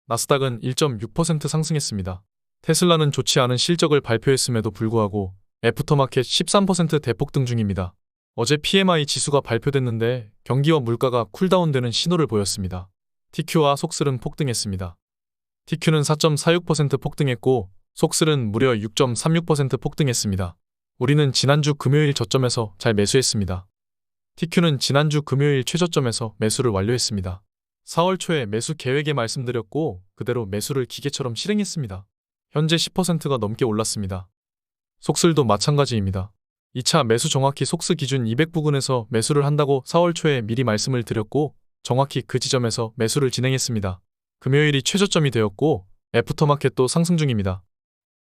나스닥은 1.6% 상승했습니다. 테슬라는 좋지 않은 실적을 발표했음에도 불구하고 애프터마켓 13% 대폭등 중입니다. 어제 PMI 지수가 발표됐는데 경기와 물가가 쿨다운되는 신호를 보였습니다. TQ와 속슬은 폭등했습니다. TQ는 4.46% 폭등했고 속슬은 무려 6.36% 폭등했습니다. 우리는 지난주 금요일 저점에서 잘 매수했습니다. TQ는 지난주 금요일 최저점에서 매수를 완료했습니다. 4월 초에 매수 계획에 말씀드렸고 그대로 매수를 기계처럼 실행했습니다. 현재 10%가 넘게 올랐습니다. 속슬도 마찬가지입니다. 2차 매수 정확히 속스 기준 200 부근에서 매수를 한다고 4월 초에 미리 말씀을 드렸고 정확히 그 지점에서 매수를 진행했습니다. 금요일이 최저점이 되었고 애프터마켓도 상승 중입니다.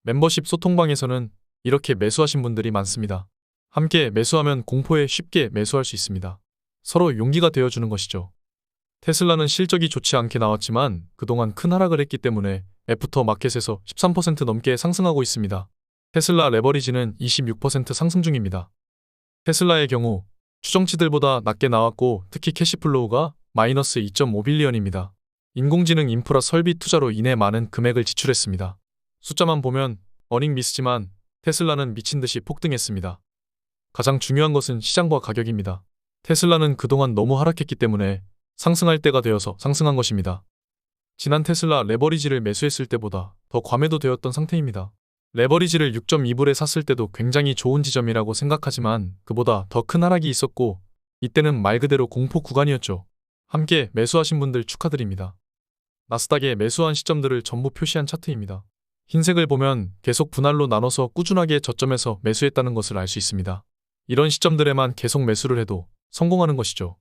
멤버십 소통방에서는 이렇게 매수하신 분들이 많습니다. 함께 매수하면 공포에 쉽게 매수할 수 있습니다. 서로 용기가 되어주는 것이죠. 테슬라는 실적이 좋지 않게 나왔지만 그동안 큰 하락을 했기 때문에 애프터마켓에서 13% 넘게 상승하고 있습니다. 테슬라 레버리지는 26% 상승 중입니다. 테슬라의 경우 추정치들보다 낮게 나왔고 특히 캐시플로우가 마이너스 2.5빌리언입니다. 인공지능 인프라 설비 투자로 인해 많은 금액을 지출했습니다. 숫자만 보면 어닝 미스지만 테슬라는 미친듯이 폭등했습니다. 가장 중요한 것은 시장과 가격입니다. 테슬라는 그동안 너무 하락했기 때문에 상승할 때가 되어서 상승한 것입니다. 지난 테슬라 레버리지를 매수했을 때보다 더 과매도되었던 상태입니다. 레버리지를 6.2불에 샀을 때도 굉장히 좋은 지점이라고 생각하지만 그보다 더 큰 하락이 있었고 이때는 말 그대로 공포 구간이었죠. 함께 매수하신 분들 축하드립니다. 나스닥에 매수한 시점들을 전부 표시한 차트입니다. 흰색을 보면 계속 분할로 나눠서 꾸준하게 저점에서 매수했다는 것을 알 수 있습니다. 이런 시점들에만 계속 매수를 해도 성공하는 것이죠.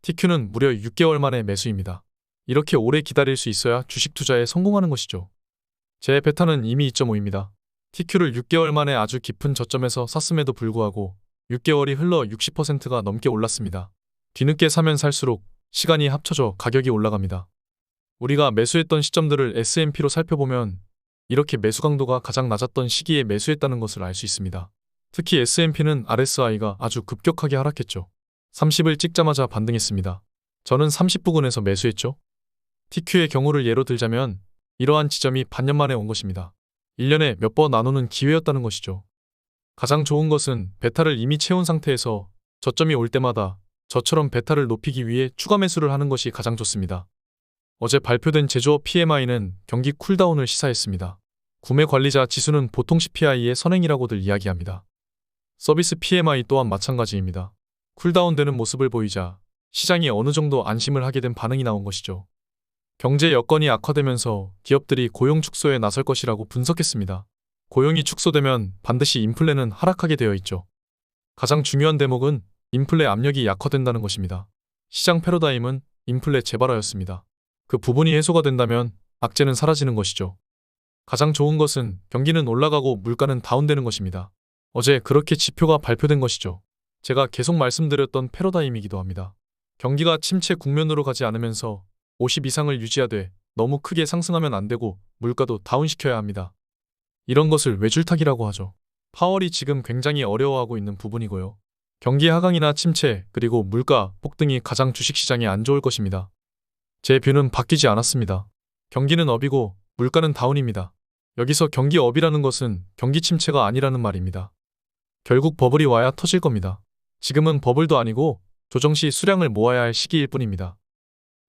TQ는 무려 6개월 만에 매수입니다. 이렇게 오래 기다릴 수 있어야 주식 투자에 성공하는 것이죠. 제 베타는 이미 2.5입니다. TQ를 6개월 만에 아주 깊은 저점에서 샀음에도 불구하고 6개월이 흘러 60%가 넘게 올랐습니다. 뒤늦게 사면 살수록 시간이 합쳐져 가격이 올라갑니다. 우리가 매수했던 시점들을 S&P로 살펴보면 이렇게 매수 강도가 가장 낮았던 시기에 매수했다는 것을 알 수 있습니다. 특히 S&P는 RSI가 아주 급격하게 하락했죠. 30을 찍자마자 반등했습니다. 저는 30 부근에서 매수했죠. TQ의 경우를 예로 들자면 이러한 지점이 반년 만에 온 것입니다. 1년에 몇 번 나누는 기회였다는 것이죠. 가장 좋은 것은 베타를 이미 채운 상태에서 저점이 올 때마다 저처럼 베타를 높이기 위해 추가 매수를 하는 것이 가장 좋습니다. 어제 발표된 제조업 PMI는 경기 쿨다운을 시사했습니다. 구매 관리자 지수는 보통 CPI의 선행이라고들 이야기합니다. 서비스 PMI 또한 마찬가지입니다. 쿨다운되는 모습을 보이자 시장이 어느 정도 안심을 하게 된 반응이 나온 것이죠. 경제 여건이 악화되면서 기업들이 고용 축소에 나설 것이라고 분석했습니다. 고용이 축소되면 반드시 인플레는 하락하게 되어 있죠. 가장 중요한 대목은 인플레 압력이 약화된다는 것입니다. 시장 패러다임은 인플레 재발화였습니다. 그 부분이 해소가 된다면 악재는 사라지는 것이죠. 가장 좋은 것은 경기는 올라가고 물가는 다운되는 것입니다. 어제 그렇게 지표가 발표된 것이죠. 제가 계속 말씀드렸던 패러다임이기도 합니다. 경기가 침체 국면으로 가지 않으면서 50 이상을 유지하되 너무 크게 상승하면 안 되고 물가도 다운시켜야 합니다. 이런 것을 외줄타기라고 하죠. 파월이 지금 굉장히 어려워하고 있는 부분이고요. 경기 하강이나 침체 그리고 물가 폭등이 가장 주식시장에 안 좋을 것입니다. 제 뷰는 바뀌지 않았습니다. 경기는 업이고 물가는 다운입니다. 여기서 경기 업이라는 것은 경기 침체가 아니라는 말입니다. 결국 버블이 와야 터질 겁니다. 지금은 버블도 아니고 조정 시 수량을 모아야 할 시기일 뿐입니다.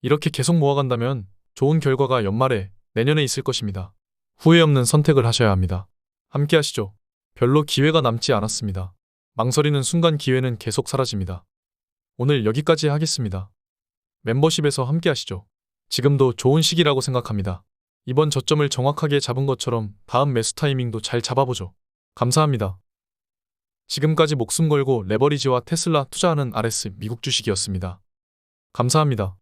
이렇게 계속 모아간다면 좋은 결과가 연말에 내년에 있을 것입니다. 후회 없는 선택을 하셔야 합니다. 함께 하시죠. 별로 기회가 남지 않았습니다. 망설이는 순간 기회는 계속 사라집니다. 오늘 여기까지 하겠습니다. 멤버십에서 함께 하시죠. 지금도 좋은 시기라고 생각합니다. 이번 저점을 정확하게 잡은 것처럼 다음 매수 타이밍도 잘 잡아보죠. 감사합니다. 지금까지 목숨 걸고 레버리지와 테슬라 투자하는 RS 미국 주식이었습니다. 감사합니다.